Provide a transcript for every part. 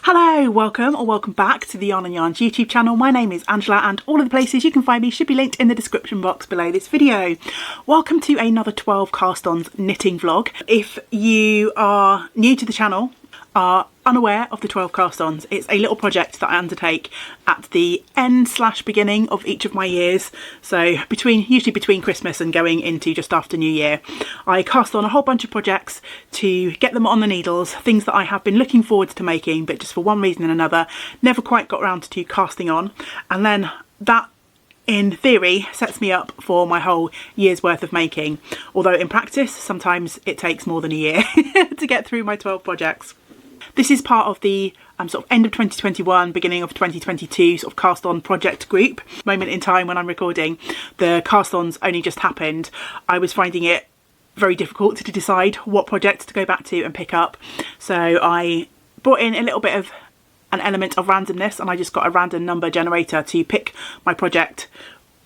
Hello, welcome or welcome back to the Yarn and Yarns YouTube channel. My name is Angela and all of the places you can find me should be linked in the description box below this video. Welcome to another 12 cast-ons knitting vlog. If you are new to the channel, are unaware of the 12 cast-ons, it's a little project that I undertake at the end/beginning of each of my years. So usually between Christmas and going into just after New Year, I cast on a whole bunch of projects to get them on the needles, things that I have been looking forward to making, but just for one reason and another, never quite got around to casting on. And then that, in theory, sets me up for my whole year's worth of making. Although in practice, sometimes it takes more than a year to get through my 12 projects. This is part of the sort of end of 2021, beginning of 2022 sort of cast-on project group. Moment in time when I'm recording, the cast-ons only just happened. I was finding it very difficult to decide what project to go back to and pick up. So I brought in a little bit of an element of randomness, and I just got a random number generator to pick my project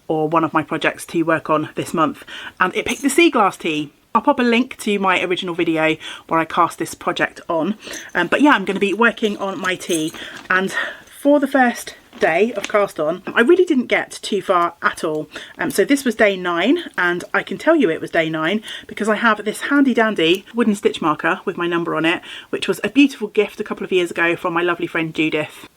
or one of my projects to work on this month. And it picked the Seaglass Tee. I'll pop a link to my original video where I cast this project on. But yeah, I'm going to be working on my tee. And for the first day of cast on, I really didn't get too far at all. So this was day 9, and I can tell you it was day 9 because I have this handy dandy wooden stitch marker with my number on it, which was a beautiful gift a couple of years ago from my lovely friend Judith.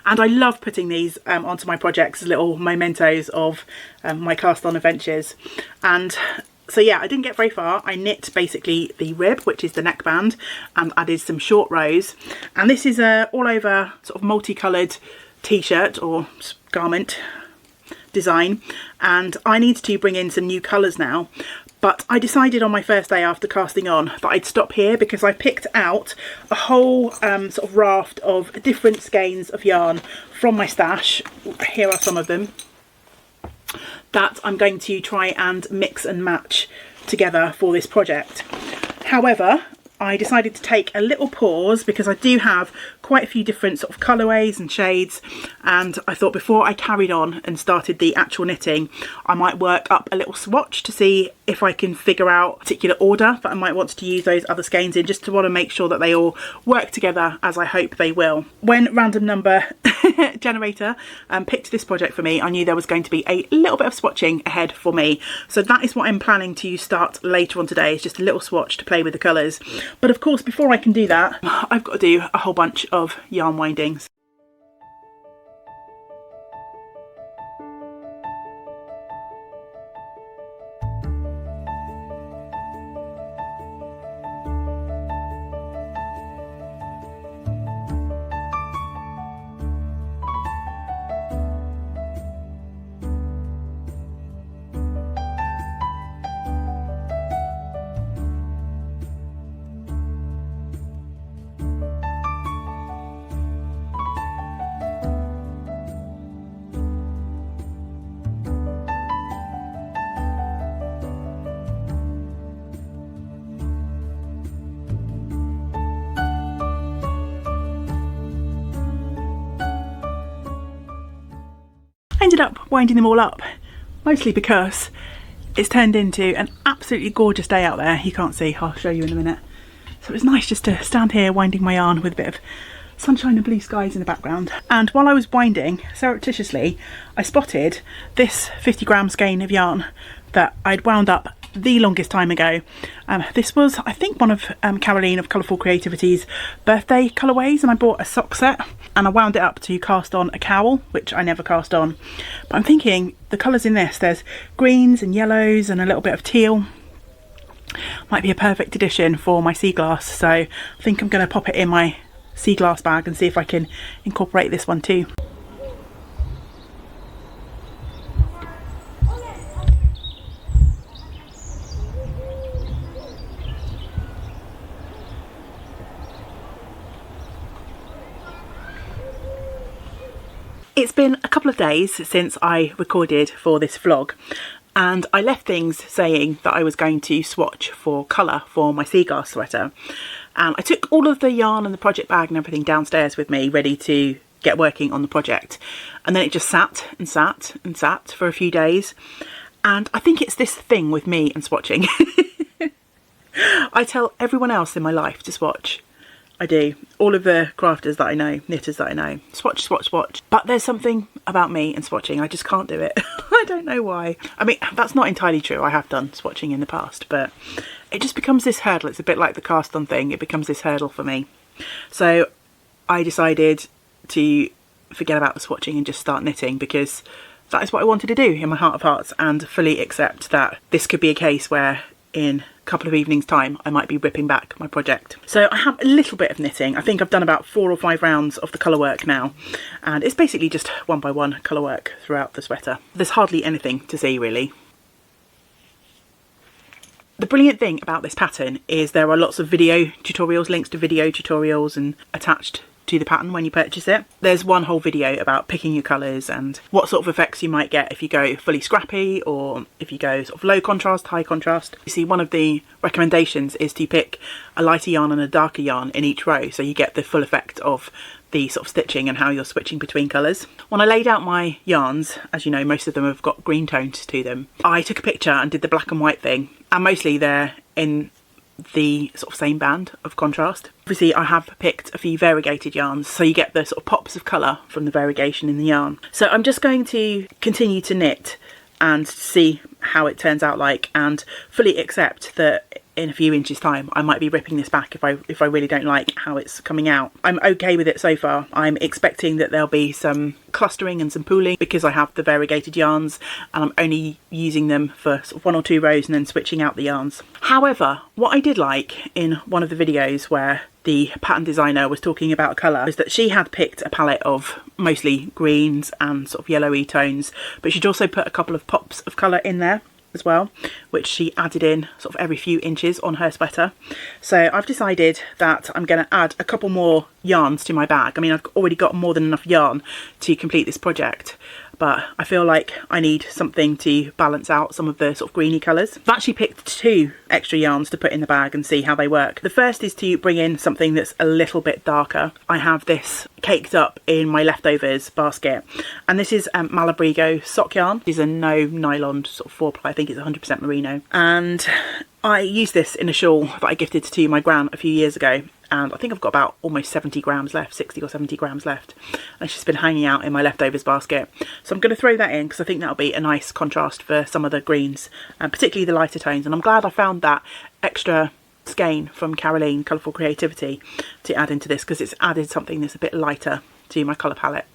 And I love putting these onto my projects as little mementos of my cast on adventures. And so yeah, I didn't get very far. I knit basically the rib, which is the neckband, and added some short rows. And this is a all over sort of multicoloured t-shirt or garment design. And I need to bring in some new colours now. But I decided on my first day after casting on that I'd stop here because I picked out a whole sort of raft of different skeins of yarn from my stash. Here are some of them that I'm going to try and mix and match together for this project. However, I decided to take a little pause because I do have quite a few different sort of colourways and shades, and I thought before I carried on and started the actual knitting, I might work up a little swatch to see if I can figure out a particular order that I might want to use those other skeins in, just to want to make sure that they all work together as I hope they will. When random number generator picked this project for me, I knew there was going to be a little bit of swatching ahead for me. So that is what I'm planning to start later on today, is just a little swatch to play with the colours. But of course, before I can do that, I've got to do a whole bunch of yarn windings. Ended up winding them all up, mostly because it's turned into an absolutely gorgeous day out there. You can't see, I'll show you in a minute. So it was nice just to stand here winding my yarn with a bit of sunshine and blue skies in the background. And while I was winding, surreptitiously, I spotted this 50-gram skein of yarn that I'd wound up the longest time ago. This was, I think, one of Caroline of Colourful Creativity's birthday colourways, and I bought a sock set and I wound it up to cast on a cowl, which I never cast on. But I'm thinking the colours in this, there's greens and yellows and a little bit of teal, might be a perfect addition for my sea glass. So I think I'm going to pop it in my sea glass bag and see if I can incorporate this one too. It's been a couple of days since I recorded for this vlog, and I left things saying that I was going to swatch for colour for my Seaglass sweater. And I took all of the yarn and the project bag and everything downstairs with me, ready to get working on the project. And then it just sat and sat and sat for a few days. And I think it's this thing with me and swatching. I tell everyone else in my life to swatch. I do. All of the crafters that I know, knitters that I know, swatch, swatch, swatch. But there's something about me and swatching, I just can't do it. I don't know why. I mean, that's not entirely true. I have done swatching in the past, but it just becomes this hurdle. It's a bit like the cast on thing. It becomes this hurdle for me. So I decided to forget about the swatching and just start knitting, because that is what I wanted to do in my heart of hearts, and fully accept that this could be a case where in a couple of evenings time I might be ripping back my project. So I have a little bit of knitting. I think I've done about 4 or 5 rounds of the colour work now, and it's basically just one by one colour work throughout the sweater. There's hardly anything to see really. The brilliant thing about this pattern is there are lots of video tutorials, links to video tutorials and attached to the pattern when you purchase it. There's one whole video about picking your colours and what sort of effects you might get if you go fully scrappy or if you go sort of low contrast, high contrast. You see, one of the recommendations is to pick a lighter yarn and a darker yarn in each row, so you get the full effect of the sort of stitching and how you're switching between colours. When I laid out my yarns, as you know, most of them have got green tones to them, I took a picture and did the black and white thing, and mostly they're in the sort of same band of contrast. Obviously I have picked a few variegated yarns, so you get the sort of pops of colour from the variegation in the yarn. So I'm just going to continue to knit and see how it turns out like, and fully accept that in a few inches time I might be ripping this back if I really don't like how it's coming out. I'm okay with it so far. I'm expecting that there'll be some clustering and some pooling because I have the variegated yarns and I'm only using them for sort of 1 or 2 rows and then switching out the yarns. However, what I did like in one of the videos where the pattern designer was talking about colour is that she had picked a palette of mostly greens and sort of yellowy tones, but she'd also put a couple of pops of colour in there as well, which she added in sort of every few inches on her sweater. So I've decided that I'm going to add a couple more yarns to my bag. I mean, I've already got more than enough yarn to complete this project, but I feel like I need something to balance out some of the sort of greeny colours. I've actually picked 2 extra yarns to put in the bag and see how they work. The first is to bring in something that's a little bit darker. I have this caked up in my leftovers basket, and this is Malabrigo sock yarn. These are no nylon sort of 4-ply, I think it's 100% merino, and I used this in a shawl that I gifted to my gran a few years ago, and I think I've got about almost 70 grams left, 60 or 70 grams left, and it's just been hanging out in my leftovers basket. So I'm going to throw that in because I think that'll be a nice contrast for some of the greens, and particularly the lighter tones. And I'm glad I found that extra skein from Caroline Colourful Creativity to add into this, because it's added something that's a bit lighter to my colour palette.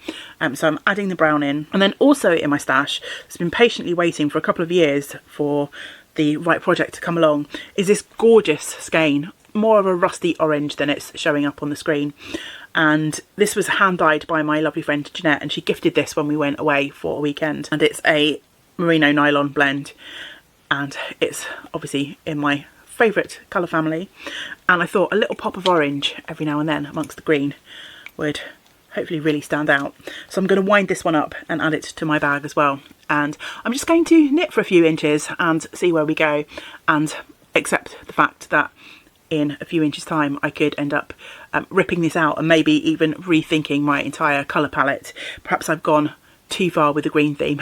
So I'm adding the brown in, and then also in my stash, it's been patiently waiting for a couple of years for the right project to come along, is this gorgeous skein, more of a rusty orange than it's showing up on the screen. And this was hand dyed by my lovely friend Jeanette, and she gifted this when we went away for a weekend, and it's a merino nylon blend, and it's obviously in my favourite colour family, and I thought a little pop of orange every now and then amongst the green would hopefully really stand out. So I'm going to wind this one up and add it to my bag as well, and I'm just going to knit for a few inches and see where we go, and accept the fact that in a few inches time I could end up ripping this out and maybe even rethinking my entire colour palette. Perhaps I've gone too far with the green theme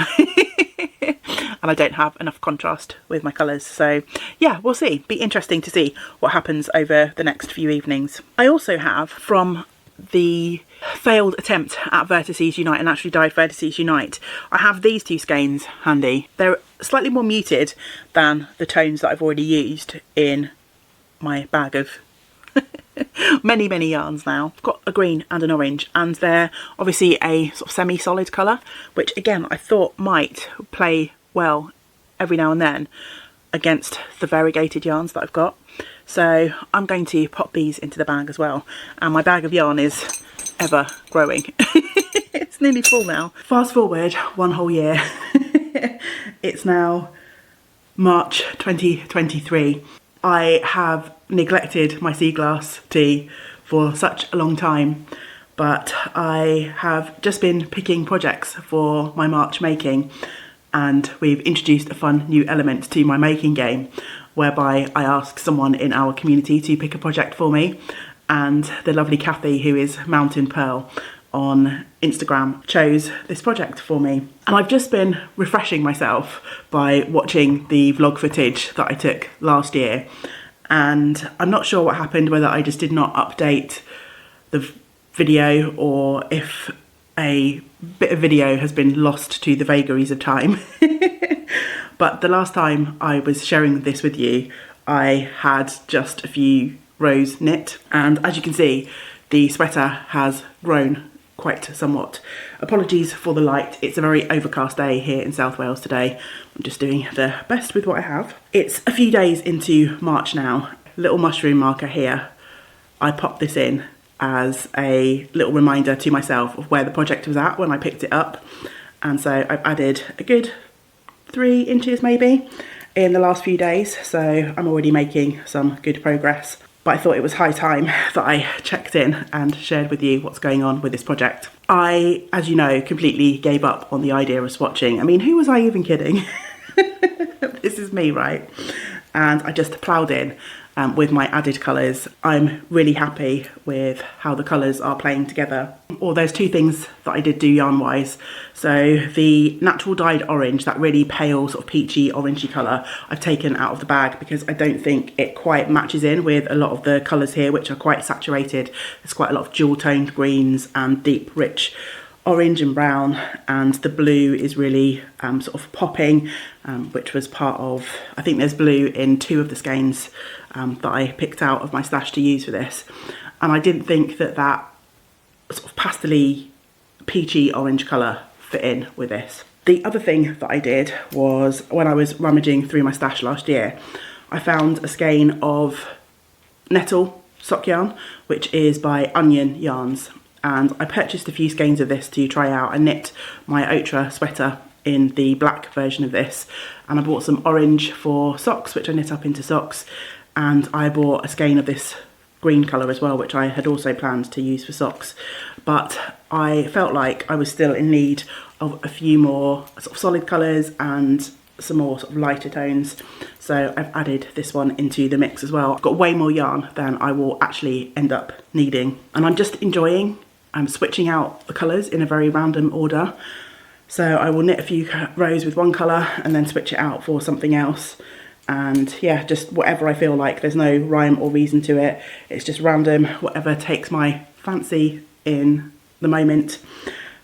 and I don't have enough contrast with my colours. So yeah, we'll see. Be interesting to see what happens over the next few evenings. I also have, from the failed attempt at Vertices Unite and Naturally Dyed Vertices Unite, I have these 2 skeins handy. They're slightly more muted than the tones that I've already used in my bag of many yarns now. I've got a green and an orange, and they're obviously a sort of semi-solid colour, which again I thought might play well every now and then against the variegated yarns that I've got. So I'm going to pop these into the bag as well, and my bag of yarn is ever growing. It's nearly full now. Fast forward 1 whole year. It's now March 2023. I have neglected my Seaglass Tee for such a long time, but I have just been picking projects for my March making, and we've introduced a fun new element to my making game, whereby I ask someone in our community to pick a project for me, and the lovely Kathy, who is Mountain Pearl on Instagram, chose this project for me. And I've just been refreshing myself by watching the vlog footage that I took last year, and I'm not sure what happened, whether I just did not update the video or if a bit of video has been lost to the vagaries of time. But the last time I was sharing this with you, I had just a few rows knit, and as you can see, the sweater has grown quite somewhat. Apologies for the light, it's a very overcast day here in South Wales today. I'm just doing the best with what I have. It's a few days into March now. Little mushroom marker here. I popped this in as a little reminder to myself of where the project was at when I picked it up, and so I've added a good 3 inches maybe in the last few days, so I'm already making some good progress. But I thought it was high time that I checked in and shared with you what's going on with this project. I, as you know, completely gave up on the idea of swatching. I mean, who was I even kidding? This is me, right? And I just ploughed in with my added colours. I'm really happy with how the colours are playing together. Or there's 2 things that I did do yarn wise. So the natural dyed orange, that really pale sort of peachy orangey colour, I've taken out of the bag because I don't think it quite matches in with a lot of the colours here, which are quite saturated. There's quite a lot of dual toned greens and deep rich orange and brown, and the blue is really sort of popping, which was part of, I think there's blue in 2 of the skeins that I picked out of my stash to use for this, and I didn't think that that sort of pastel-y peachy orange colour fit in with this. The other thing that I did was, when I was rummaging through my stash last year, I found a skein of nettle sock yarn, which is by YarnNYarns. And I purchased a few skeins of this to try out. I knit my Ultra sweater in the black version of this, and I bought some orange for socks, which I knit up into socks, and I bought a skein of this green colour as well, which I had also planned to use for socks. But I felt like I was still in need of a few more sort of solid colours and some more sort of lighter tones, so I've added this one into the mix as well. I've got way more yarn than I will actually end up needing, and I'm just enjoying switching out the colours in a very random order. So I will knit a few rows with one colour and then switch it out for something else, and yeah, just whatever I feel like. There's no rhyme or reason to it, it's just random, whatever takes my fancy in the moment.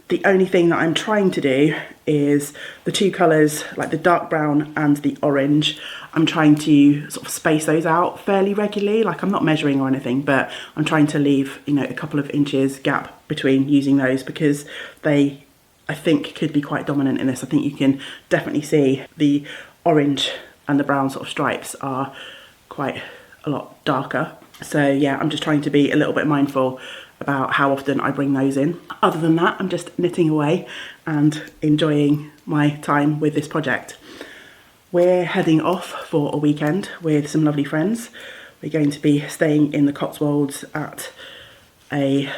The only thing that I'm trying to do is the 2 colours, like the dark brown and the orange, I'm trying to sort of space those out fairly regularly. Like, I'm not measuring or anything, but I'm trying to leave, you know, a couple of inches gap between using those, because they, I think, could be quite dominant in this. I think you can definitely see the orange and the brown sort of stripes are quite a lot darker. So yeah, I'm just trying to be a little bit mindful about how often I bring those in. Other than that, I'm just knitting away and enjoying my time with this project. We're heading off for a weekend with some lovely friends. We're going to be staying in the Cotswolds at a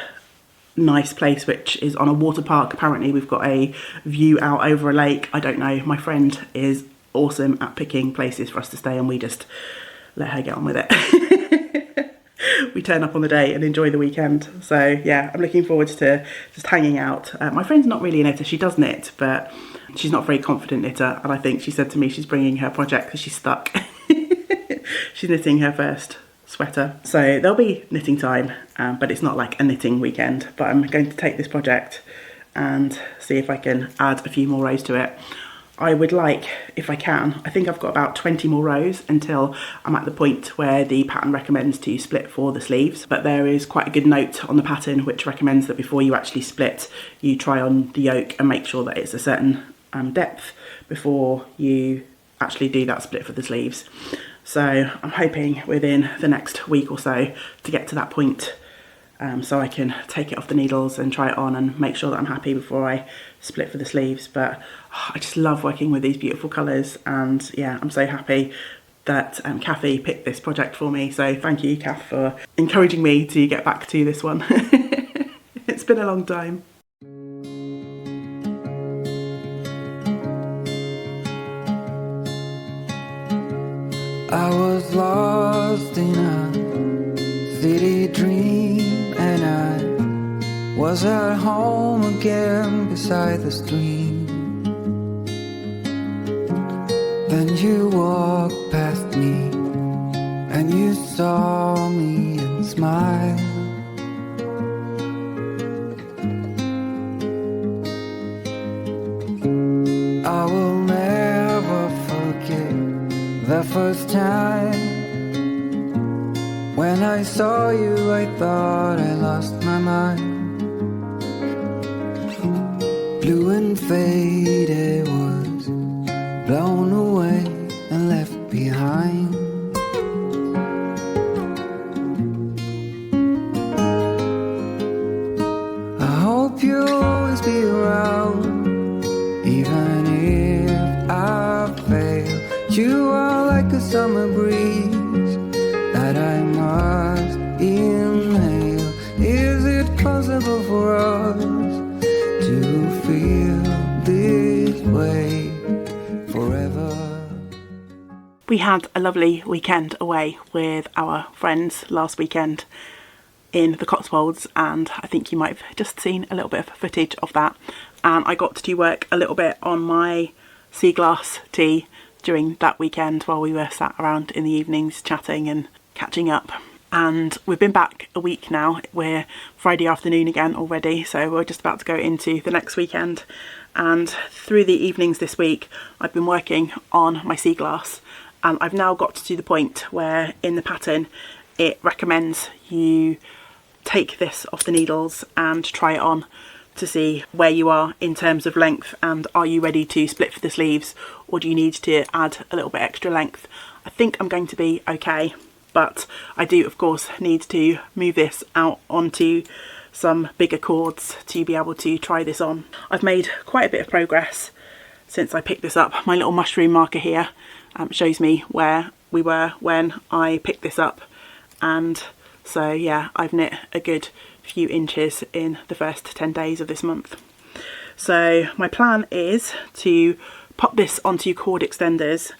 nice place which is on a water park. Apparently we've got a view out over a lake. I don't know, my friend is awesome at picking places for us to stay, and we just let her get on with it. We turn up on the day and enjoy the weekend. So yeah, I'm looking forward to just hanging out. My friend's not really a knitter, she does knit, but she's not a very confident knitter, and I think she said to me she's bringing her project because she's stuck. She's knitting her first sweater, so there'll be knitting time, but it's not like a knitting weekend. But I'm going to take this project and see if I can add a few more rows to it. I would like, if I can, I think I've got about 20 more rows until I'm at the point where the pattern recommends to split for the sleeves, but there is quite a good note on the pattern which recommends that before you actually split, you try on the yoke and make sure that it's a certain depth before you actually do that split for the sleeves. So I'm hoping within the next week or so to get to that point, so I can take it off the needles and try it on and make sure that I'm happy before I split for the sleeves. But I just love working with these beautiful colours, and yeah, I'm so happy that Kathy picked this project for me. So thank you, Kath, for encouraging me to get back to this one. It's been a long time. I was lost in a city dream, and I was at home again beside the stream. Then you walked past me, and you saw me and smiled. first time. When I saw you, I thought I lost my mind. Blue and faded was blown away and left behind. I hope you'll always be around, even if I fail. You are like a summer breeze that I must inhale. Is it possible for us to feel this way forever? We had a lovely weekend away with our friends last weekend in the Cotswolds, and I think you might have just seen a little bit of footage of that. And I got to do work a little bit on my Seaglass Tee during that weekend while we were sat around in the evenings chatting and catching up. And we've been back a week now. We're Friday afternoon again already, so we're just about to go into the next weekend. And through the evenings this week, I've been working on my sea glass, and I've now got to the point where in the pattern it recommends you take this off the needles and try it on to see where you are in terms of length, and are you ready to split for the sleeves, or do you need to add a little bit extra length. I think I'm going to be okay, but I do of course need to move this out onto some bigger cords to be able to try this on. I've made quite a bit of progress since I picked this up. My little mushroom marker here shows me where we were when I picked this up, and so yeah, I've knit a good few inches in the first 10 days of this month. So my plan is to pop this onto cord extenders,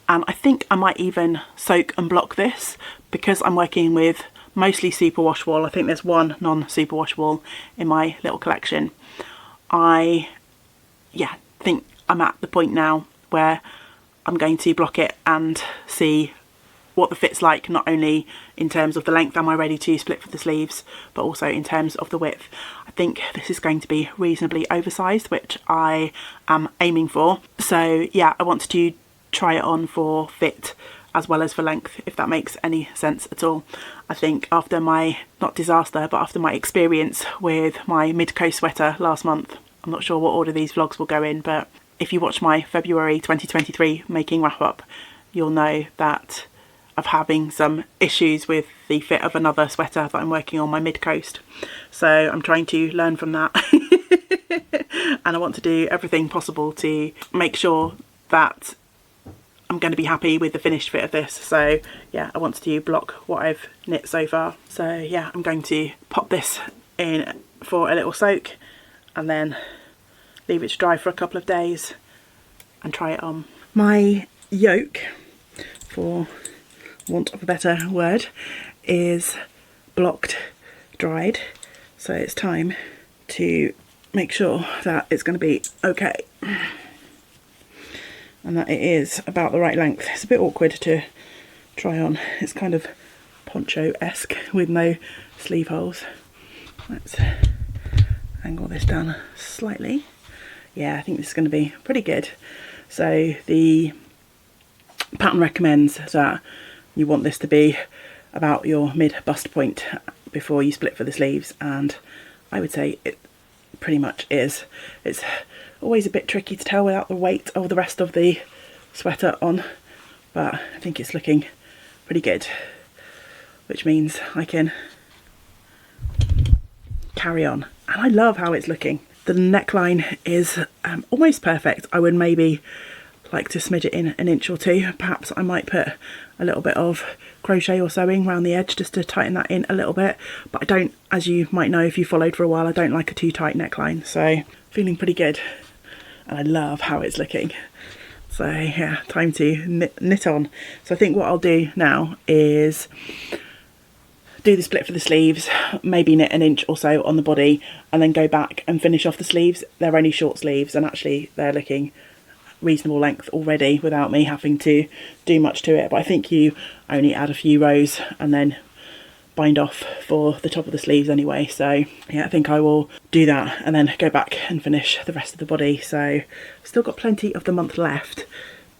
and I think I might even soak and block this because I'm working with mostly superwash wool. I think there's one non-superwash wool in my little collection. I think I'm at the point now where I'm going to block it and see what the fit's like, not only in terms of the length, am I ready to split for the sleeves, but also in terms of the width. I think this is going to be reasonably oversized, which I am aiming for. So yeah, I want to try it on for fit as well as for length, if that makes any sense at all. I think after my, not disaster, but after my experience with my mid-coast sweater last month, I'm not sure what order these vlogs will go in, but if you watch my February 2023 making wrap up, you'll know that I'm having some issues with the fit of another sweater that I'm working on, my mid-coast. So I'm trying to learn from that. And I want to do everything possible to make sure that I'm going to be happy with the finished fit of this. So yeah, I want to block what I've knit so far. So yeah, I'm going to pop this in for a little soak and then leave it to dry for a couple of days and try it on. My yoke, for want of a better word, is blocked, dried, so it's time to make sure that it's going to be okay and that it is about the right length. It's a bit awkward to try on. It's kind of poncho-esque with no sleeve holes. Let's angle this down slightly. Yeah, I think this is going to be pretty good. So the pattern recommends that you want this to be about your mid bust point before you split for the sleeves, and I would say it pretty much is. It's always a bit tricky to tell without the weight of the rest of the sweater on, but I think it's looking pretty good, which means I can carry on. And I love how it's looking. The neckline is almost perfect. I would maybe like to smidge it in an inch or two. Perhaps I might put a little bit of crochet or sewing around the edge just to tighten that in a little bit, but I don't, as you might know if you followed for a while, I don't like a too tight neckline. So feeling pretty good, and I love how it's looking. So yeah, time to knit on. So I think what I'll do now is do the split for the sleeves, maybe knit an inch or so on the body, and then go back and finish off the sleeves. They're only short sleeves, and actually they're looking reasonable length already without me having to do much to it. But I think you only add a few rows and then bind off for the top of the sleeves anyway. So yeah, I think I will do that and then go back and finish the rest of the body. So I've still got plenty of the month left,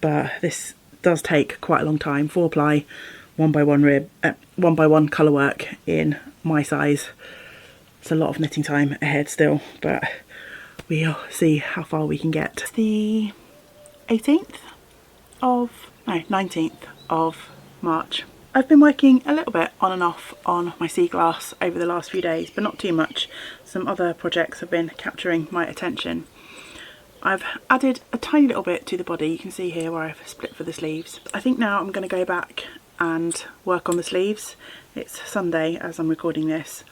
but this does take quite a long time. 4-ply, 1x1 rib, 1x1 colour work in my size. It's a lot of knitting time ahead still, but we'll see how far we can get. It's the 19th of March. I've been working a little bit on and off on my Seaglass over the last few days, but not too much. Some other projects have been capturing my attention. I've added a tiny little bit to the body. You can see here where I've split for the sleeves. I think now I'm going to go back and work on the sleeves. It's Sunday as I'm recording this,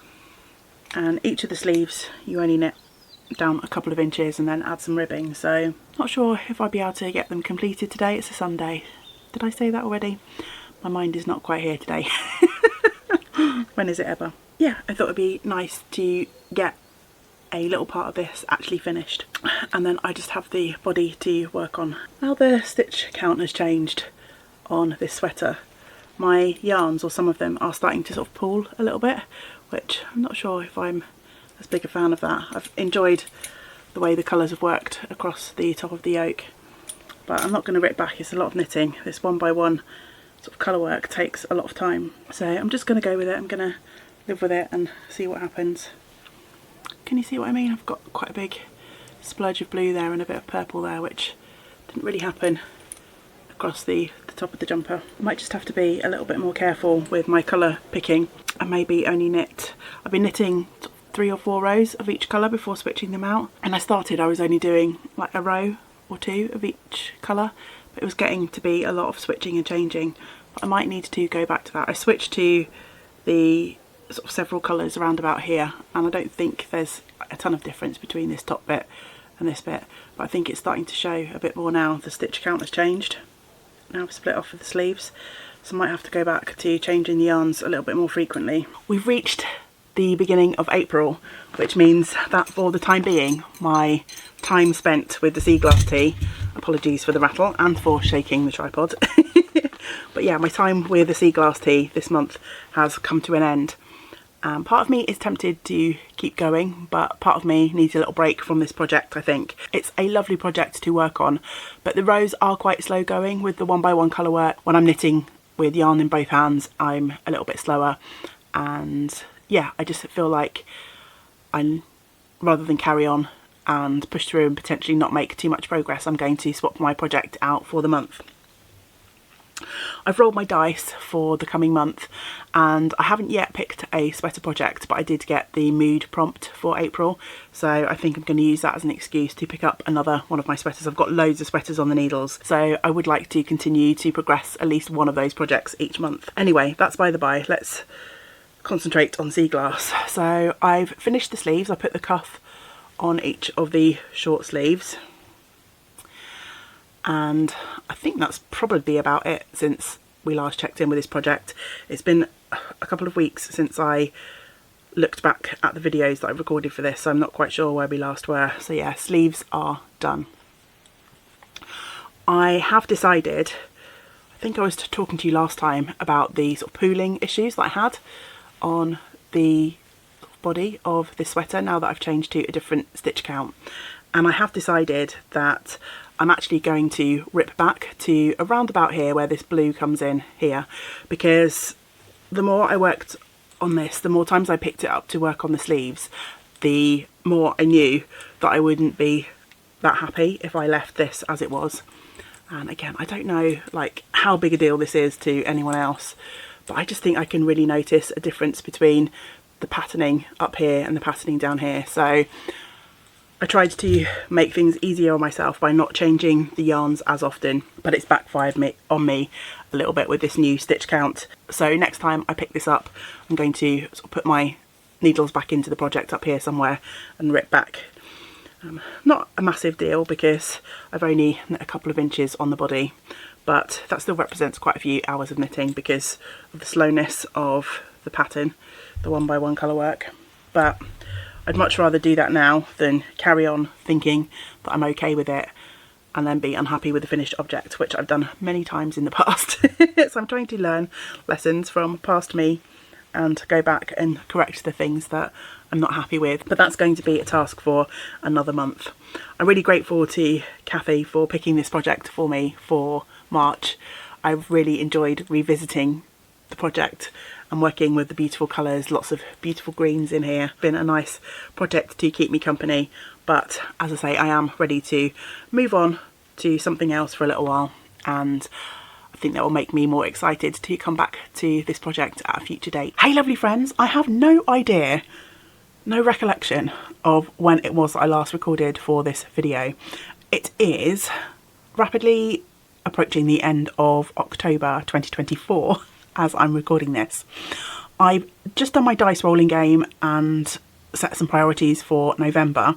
and each of the sleeves you only knit down a couple of inches and then add some ribbing, so not sure if I'll be able to get them completed today. It's a Sunday. Did I say that already? My mind is not quite here today. When is it ever? Yeah, I thought it'd be nice to get a little part of this actually finished, and then I just have the body to work on. Now the stitch count has changed on this sweater. My yarns, or some of them, are starting to sort of pull a little bit, which I'm not sure if I'm as big a fan of that. I've enjoyed the way the colours have worked across the top of the yoke, but I'm not going to rip back. It's a lot of knitting. This 1x1 sort of colour work takes a lot of time, so I'm just going to go with it. I'm going to live with it and see what happens. Can you see what I mean? I've got quite a big splurge of blue there and a bit of purple there, which didn't really happen across the top of the jumper. I might just have to be a little bit more careful with my colour picking and maybe only knit. I've been knitting 3 or 4 rows of each colour before switching them out, and I was only doing like a row or 2 of each colour, but it was getting to be a lot of switching and changing. But I might need to go back to that. I switched to the sort of several colours around about here, and I don't think there's a ton of difference between this top bit and this bit, but I think it's starting to show a bit more now. The stitch count has changed. Now I've split off of the sleeves, so I might have to go back to changing the yarns a little bit more frequently. We've reached the beginning of April, which means that for the time being my time spent with the Seaglass Tee, apologies for the rattle and for shaking the tripod, but yeah, my time with the Seaglass Tee this month has come to an end. Part of me is tempted to keep going, but part of me needs a little break from this project. I think it's a lovely project to work on, but the rows are quite slow going with the 1x1 colour work. When I'm knitting with yarn in both hands, I'm a little bit slower, and yeah, I just feel like rather than carry on and push through and potentially not make too much progress, I'm going to swap my project out for the month. I've rolled my dice for the coming month, and I haven't yet picked a sweater project, but I did get the mood prompt for April, so I think I'm going to use that as an excuse to pick up another one of my sweaters. I've got loads of sweaters on the needles, so I would like to continue to progress at least one of those projects each month. Anyway, that's by the by. Let's concentrate on Seaglass. So I've finished the sleeves. I put the cuff on each of the short sleeves, and I think that's probably about it since we last checked in with this project. It's been a couple of weeks since I looked back at the videos that I recorded for this, so I'm not quite sure where we last were. So yeah, sleeves are done. I have decided, I think I was talking to you last time about the sort of pooling issues that I had on the body of this sweater now that I've changed to a different stitch count, and I have decided that I'm actually going to rip back to around about here where this blue comes in here, because the more I worked on this, the more times I picked it up to work on the sleeves, the more I knew that I wouldn't be that happy if I left this as it was. And again, I don't know like how big a deal this is to anyone else, but I just think I can really notice a difference between the patterning up here and the patterning down here. So I tried to make things easier on myself by not changing the yarns as often, but it's backfired on me a little bit with this new stitch count. So next time I pick this up, I'm going to sort of put my needles back into the project up here somewhere and rip back. Not a massive deal because I've only knit a couple of inches on the body, but that still represents quite a few hours of knitting because of the slowness of the pattern, the 1x1 colour work. But I'd much rather do that now than carry on thinking that I'm okay with it and then be unhappy with the finished object, which I've done many times in the past. So I'm trying to learn lessons from past me and go back and correct the things that I'm not happy with. But that's going to be a task for another month. I'm really grateful to Kathy for picking this project for me for March. I've really enjoyed revisiting the project and working with the beautiful colours, lots of beautiful greens in here. Been a nice project to keep me company, but as I say, I am ready to move on to something else for a little while, and I think that will make me more excited to come back to this project at a future date. Hey lovely friends, I have no idea, no recollection of when it was I last recorded for this video. It is rapidly approaching the end of October 2024 as I'm recording this. I've just done my dice rolling game and set some priorities for November,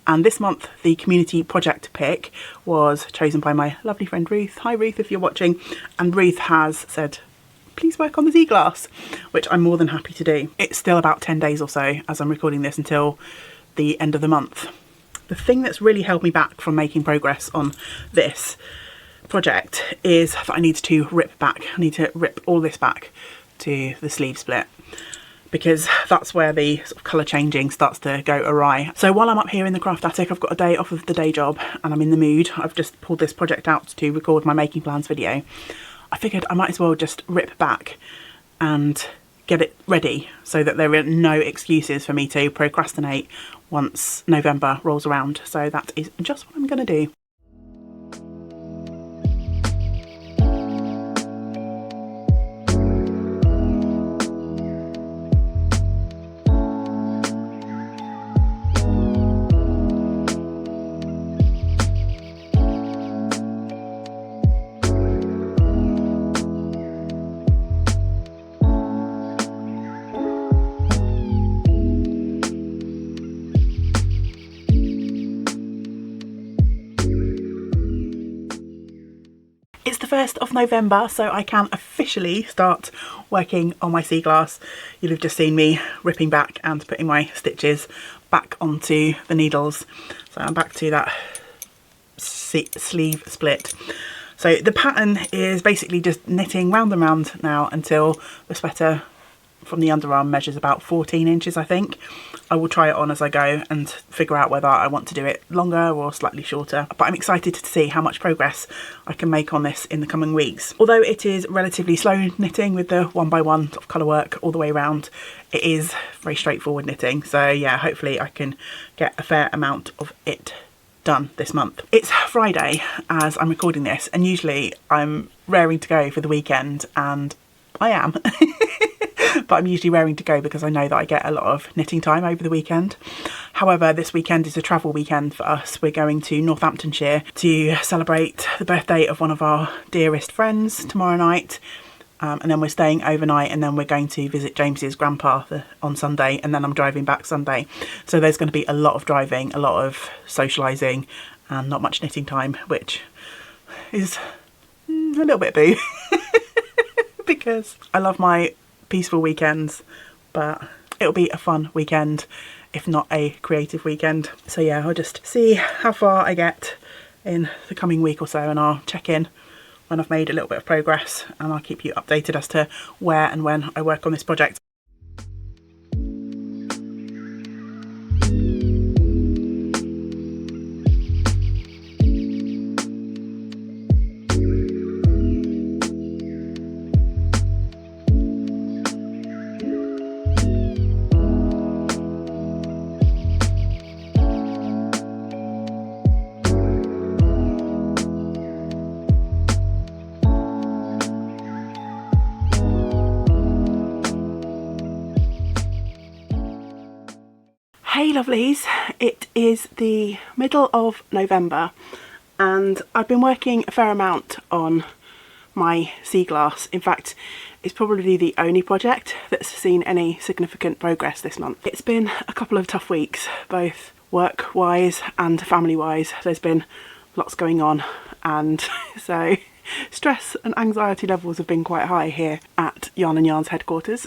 and this month the community project pick was chosen by my lovely friend Ruth. Hi Ruth, if you're watching. And Ruth has said please work on the Seaglass, which I'm more than happy to do. It's still about 10 days or so as I'm recording this until the end of the month. The thing that's really held me back from making progress on this project is that I need to rip back. I need to rip all this back to the sleeve split, because that's where the sort of colour changing starts to go awry. So while I'm up here in the craft attic, I've got a day off of the day job and I'm in the mood. I've just pulled this project out to record my making plans video. I figured I might as well just rip back and get it ready so that there are no excuses for me to procrastinate once November rolls around. So that is just what I'm going to do. It's the 1st of November, so I can officially start working on my Seaglass. You'll have just seen me ripping back and putting my stitches back onto the needles. So I'm back to that sleeve split. So the pattern is basically just knitting round and round now until the sweater from the underarm measures about 14 inches, I think. I will try it on as I go and figure out whether I want to do it longer or slightly shorter. But I'm excited to see how much progress I can make on this in the coming weeks. Although it is relatively slow knitting with the 1x1 sort of colour work all the way around, it is very straightforward knitting. So yeah, hopefully I can get a fair amount of it done this month. It's Friday as I'm recording this, and usually I'm raring to go for the weekend, and I am. But I'm usually raring to go because I know that I get a lot of knitting time over the weekend. However, this weekend is a travel weekend for us. We're going to Northamptonshire to celebrate the birthday of one of our dearest friends tomorrow night. And then we're staying overnight, and then we're going to visit James's grandpa on Sunday, and then I'm driving back Sunday. So there's going to be a lot of driving, a lot of socialising, and not much knitting time, which is a little bit boo. Because I love my peaceful weekends, but it'll be a fun weekend, if not a creative weekend. So yeah, I'll just see how far I get in the coming week or so, and I'll check in when I've made a little bit of progress, and I'll keep you updated as to where and when I work on this project. Hey lovelies, it is the middle of November and I've been working a fair amount on my Seaglass. In fact, it's probably the only project that's seen any significant progress this month. It's been a couple of tough weeks, both work-wise and family-wise. There's been lots going on, and so stress and anxiety levels have been quite high here at YarnNYarns headquarters,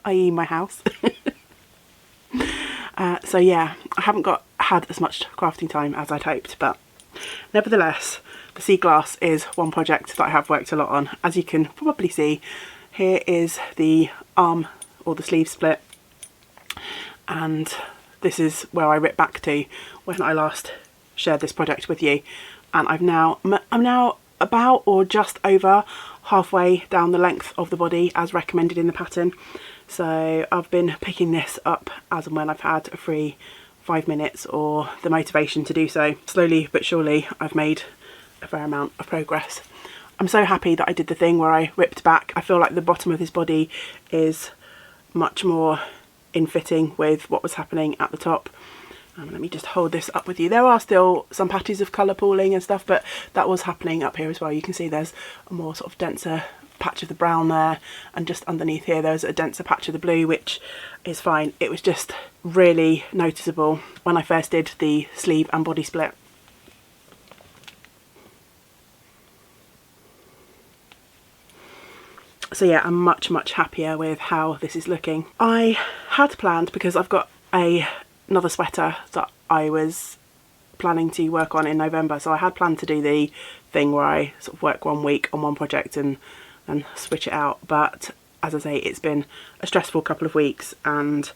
i.e. my house. So yeah, I haven't had as much crafting time as I'd hoped, but nevertheless, the Seaglass is one project that I have worked a lot on. As you can probably see, here is the arm or the sleeve split, and this is where I rip back to when I last shared this project with you. And I'm now about or just over halfway down the length of the body as recommended in the pattern. So I've been picking this up as and when I've had a free 5 minutes or the motivation to do so. Slowly but surely I've made a fair amount of progress. I'm so happy that I did the thing where I ripped back. I feel like the bottom of his body is much more in fitting with what was happening at the top. Let me just hold this up with you. There are still some patches of colour pooling and stuff, but that was happening up here as well. You can see there's a more sort of denser patch of the brown there, and just underneath here there's a denser patch of the blue, which is fine. It was just really noticeable when I first did the sleeve and body split. So yeah, I'm much happier with how this is looking. I had planned, because I've got another sweater that I was planning to work on in November, so I had planned to do the thing where I sort of work 1 week on one project and switch it out, but as I say, it's been a stressful couple of weeks and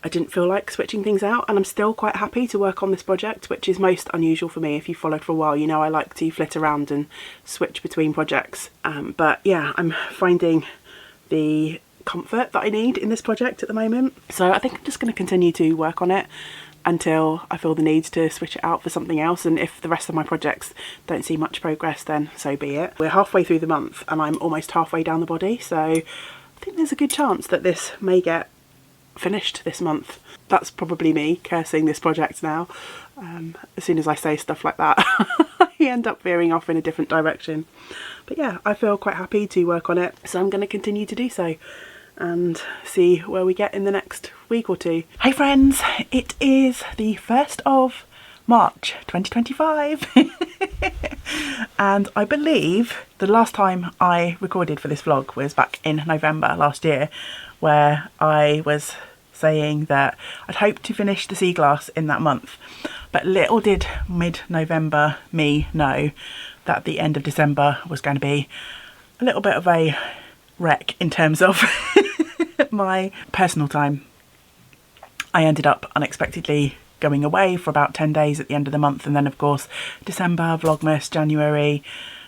I didn't feel like switching things out, and I'm still quite happy to work on this project, which is most unusual for me. If you've followed for a while, you know I like to flit around and switch between projects, but yeah, I'm finding the comfort that I need in this project at the moment. So I think I'm just going to continue to work on it until I feel the need to switch it out for something else, and if the rest of my projects don't see much progress, then so be it. We're halfway through the month and I'm almost halfway down the body, so I think there's a good chance that this may get finished this month. That's probably me cursing this project now. As soon as I say stuff like that I end up veering off in a different direction, but yeah, I feel quite happy to work on it, so I'm going to continue to do so and see where we get in the next week or two. Hey friends, it is the 1st of March 2025 and I believe the last time I recorded for this vlog was back in November last year, where I was saying that I'd hoped to finish the Seaglass in that month, but little did mid-November me know that the end of December was going to be a little bit of a wreck in terms of my personal time. I ended up unexpectedly going away for about 10 days at the end of the month, and then of course December, Vlogmas, January,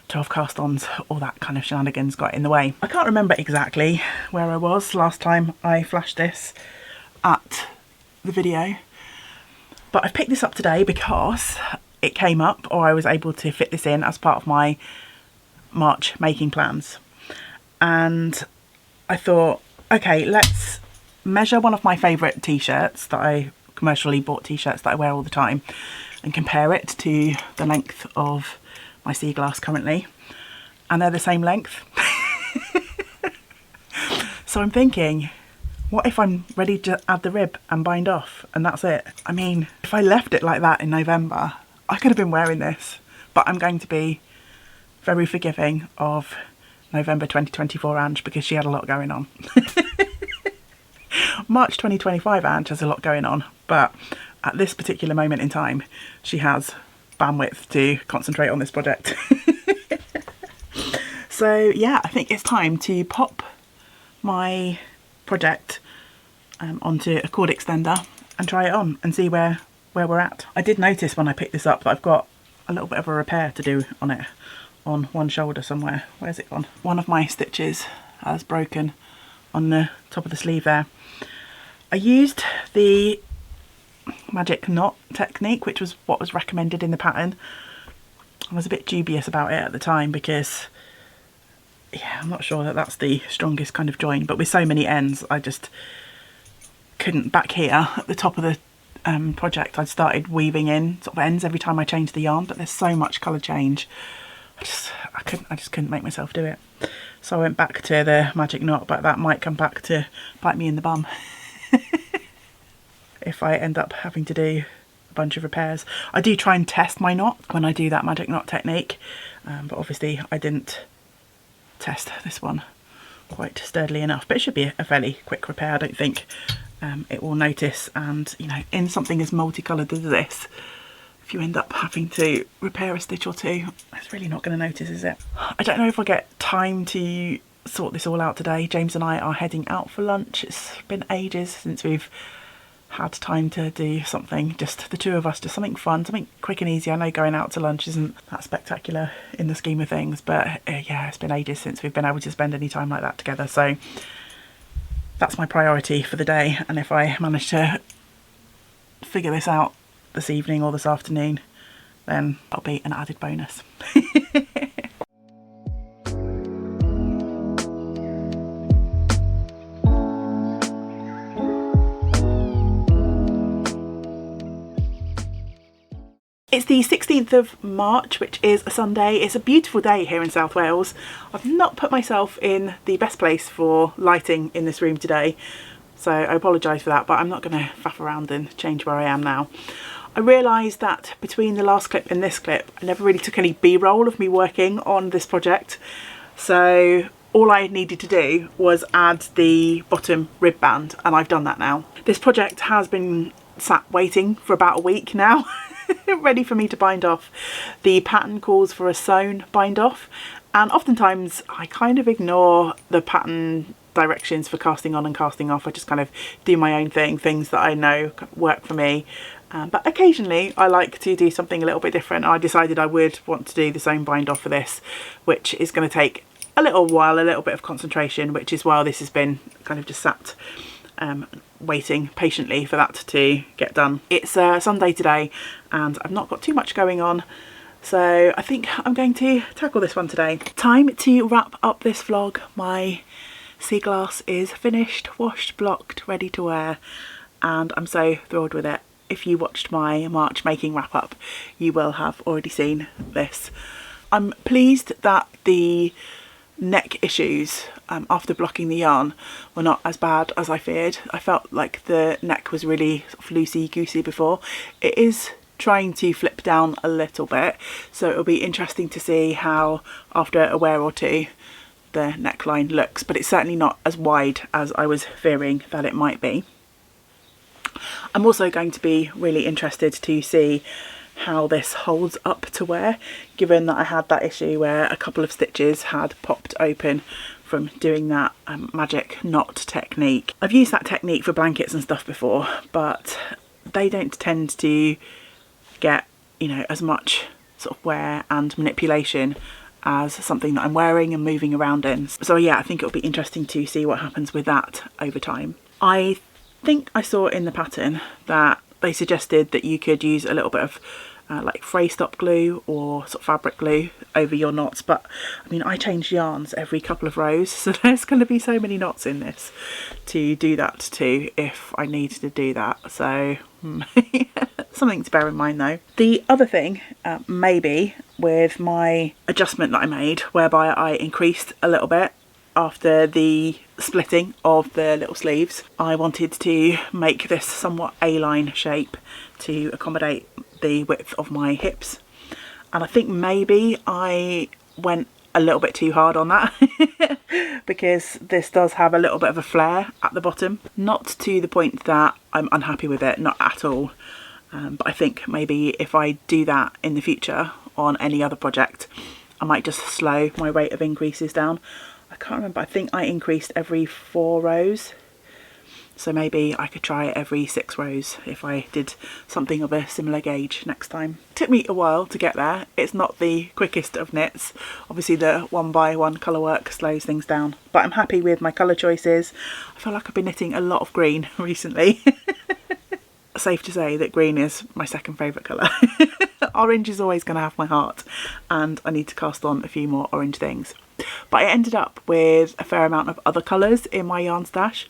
12 cast-ons, all that kind of shenanigans got in the way. I can't remember exactly where I was last time I flashed this at the video, but I've picked this up today because it came up, or I was able to fit this in as part of my March making plans, and I thought, okay, let's measure one of my favourite t-shirts that I commercially bought t-shirts that I wear all the time and compare it to the length of my Seaglass currently, and they're the same length. So I'm thinking, what if I'm ready to add the rib and bind off and that's it? I mean, if I left it like that in November, I could have been wearing this, but I'm going to be very forgiving of November 2024 Ange, because she had a lot going on. March 2025 Ange has a lot going on, but at this particular moment in time, she has bandwidth to concentrate on this project. So yeah, I think it's time to pop my project onto a cord extender and try it on and see where we're at. I did notice when I picked this up that I've got a little bit of a repair to do on it, on one shoulder somewhere. Where's it gone? One of my stitches has broken on the top of the sleeve there. I used the magic knot technique, which was what was recommended in the pattern. I was a bit dubious about it at the time because, yeah, I'm not sure that that's the strongest kind of join, but with so many ends I just couldn't. Back here at the top of the project, I'd started weaving in sort of ends every time I changed the yarn, but there's so much colour change, I just couldn't make myself do it. So I went back to the magic knot, but that might come back to bite me in the bum if I end up having to do a bunch of repairs. I do try and test my knot when I do that magic knot technique, but obviously I didn't test this one quite sturdily enough, but it should be a fairly quick repair. I don't think it will notice, and you know, in something as multicoloured as this, if you end up having to repair a stitch or two, it's really not going to notice, is it? I don't know if I'll get time to sort this all out today. James and I are heading out for lunch. It's been ages since we've had time to do something, just the two of us, just something fun, something quick and easy. I know going out to lunch isn't that spectacular in the scheme of things, but yeah, it's been ages since we've been able to spend any time like that together. So that's my priority for the day. And if I manage to figure this out this evening or this afternoon, then that'll be an added bonus. It's the 16th of March, which is a Sunday. It's a beautiful day here in South Wales. I've not put myself in the best place for lighting in this room today, so I apologise for that, but I'm not going to faff around and change where I am now. I realised that between the last clip and this clip, I never really took any B-roll of me working on this project, so all I needed to do was add the bottom rib band, and I've done that now. This project has been sat waiting for about a week now. Ready for me to bind off. The pattern calls for a sewn bind off, and oftentimes I kind of ignore the pattern directions for casting on and casting off. I just kind of do my own thing, things that I know work for me, but occasionally I like to do something a little bit different. I decided I would want to do the sewn bind off for this, which is going to take a little while, a little bit of concentration, which is why this has been kind of just sat waiting patiently for that to get done. It's Sunday today and I've not got too much going on, so I think I'm going to tackle this one today. Time to wrap up this vlog. My Seaglass is finished, washed, blocked, ready to wear, and I'm so thrilled with it. If you watched my March making wrap up, you will have already seen this. I'm pleased that the neck issues after blocking the yarn were not as bad as I feared. I felt like the neck was really sort of loosey-goosey before. It is trying to flip down a little bit, so it'll be interesting to see how after a wear or two the neckline looks, but it's certainly not as wide as I was fearing that it might be. I'm also going to be really interested to see how this holds up to wear, given that I had that issue where a couple of stitches had popped open from doing that magic knot technique. I've used that technique for blankets and stuff before, but they don't tend to get, you know, as much sort of wear and manipulation as something that I'm wearing and moving around in. So yeah, I think it'll be interesting to see what happens with that over time. I think I saw in the pattern that they suggested that you could use a little bit of like fray stop glue or sort of fabric glue over your knots, but I mean, I change yarns every couple of rows, so there's going to be so many knots in this to do that to if I need to do that. So something to bear in mind though. The other thing maybe with my adjustment that I made, whereby I increased a little bit after the splitting of the little sleeves, I wanted to make this somewhat A-line shape to accommodate the width of my hips, and I think maybe I went a little bit too hard on that because this does have a little bit of a flare at the bottom, not to the point that I'm unhappy with it, not at all, but I think maybe if I do that in the future on any other project, I might just slow my rate of increases down. I can't remember, I think I increased every 4 rows. So maybe I could try every 6 rows if I did something of a similar gauge next time. It took me a while to get there. It's not the quickest of knits. Obviously the 1x1 colour work slows things down. But I'm happy with my colour choices. I feel like I've been knitting a lot of green recently. Safe to say that green is my second favourite colour. Orange is always going to have my heart, and I need to cast on a few more orange things. But I ended up with a fair amount of other colours in my yarn stash.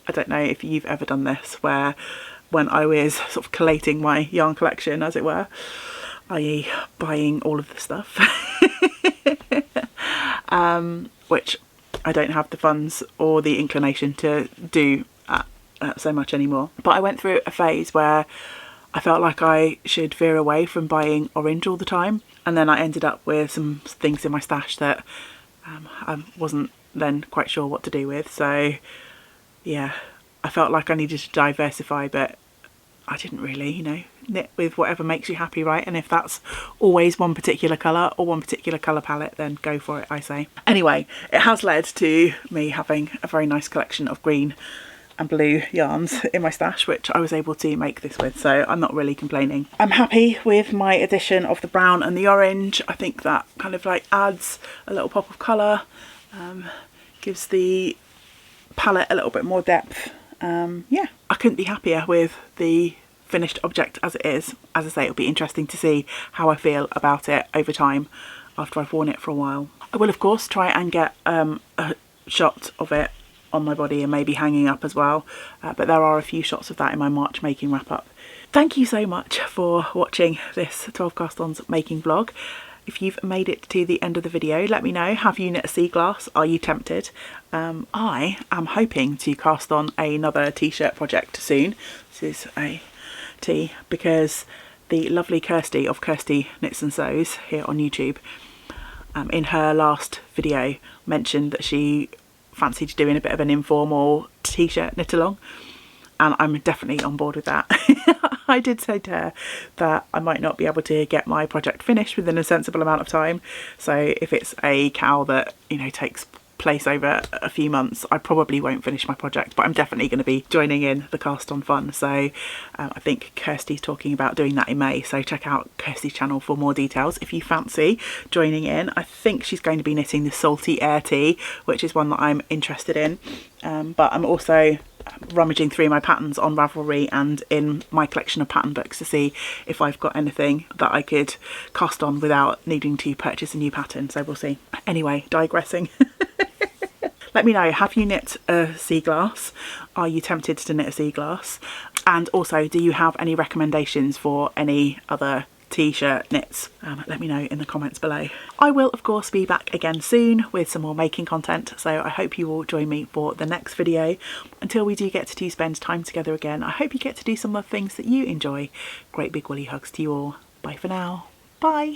I don't know if you've ever done this, where when I was sort of collating my yarn collection, as it were, i.e. buying all of the stuff, which I don't have the funds or the inclination to do so much anymore. But I went through a phase where I felt like I should veer away from buying orange all the time, and then I ended up with some things in my stash that I wasn't then quite sure what to do with. So yeah, I felt like I needed to diversify, but I didn't really, you know, knit with whatever makes you happy, right? And if that's always one particular colour or one particular colour palette, then go for it, I say. Anyway, it has led to me having a very nice collection of green and blue yarns in my stash, which I was able to make this with, so I'm not really complaining. I'm happy with my addition of the brown and the orange. I think that kind of like adds a little pop of colour, gives the palette a little bit more depth. Yeah, I couldn't be happier with the finished object as it is. As I say, it'll be interesting to see how I feel about it over time after I've worn it for a while. I will of course try and get a shot of it on my body and maybe hanging up as well, but there are a few shots of that in my March making wrap up. Thank you so much for watching this 12 cast-ons making vlog. If you've made it to the end of the video, let me know, have you knit a sea glass? Are you tempted? I am hoping to cast on another t-shirt project soon. This is a tee because the lovely Kirsty of Kirsty Knits and Sews here on YouTube, in her last video mentioned that she fancied doing a bit of an informal t-shirt knit along, and I'm definitely on board with that. I did say to her that I might not be able to get my project finished within a sensible amount of time, so if it's a cowl that, you know, takes place over a few months, I probably won't finish my project, but I'm definitely going to be joining in the cast on fun. So I think Kirsty's talking about doing that in May, so check out Kirsty's channel for more details if you fancy joining in. I think she's going to be knitting the Salty Air tee, which is one that I'm interested in, but I'm also rummaging through my patterns on Ravelry and in my collection of pattern books to see if I've got anything that I could cast on without needing to purchase a new pattern, so we'll see. Anyway, digressing. Let me know, have you knit a sea glass? Are you tempted to knit a sea glass? And also, do you have any recommendations for any other t-shirt knits? Let me know in the comments below. I will of course be back again soon with some more making content, so I hope you will join me for the next video. Until we do get to spend time together again, I hope you get to do some of the things that you enjoy. Great big woolly hugs to you all. Bye for now. Bye.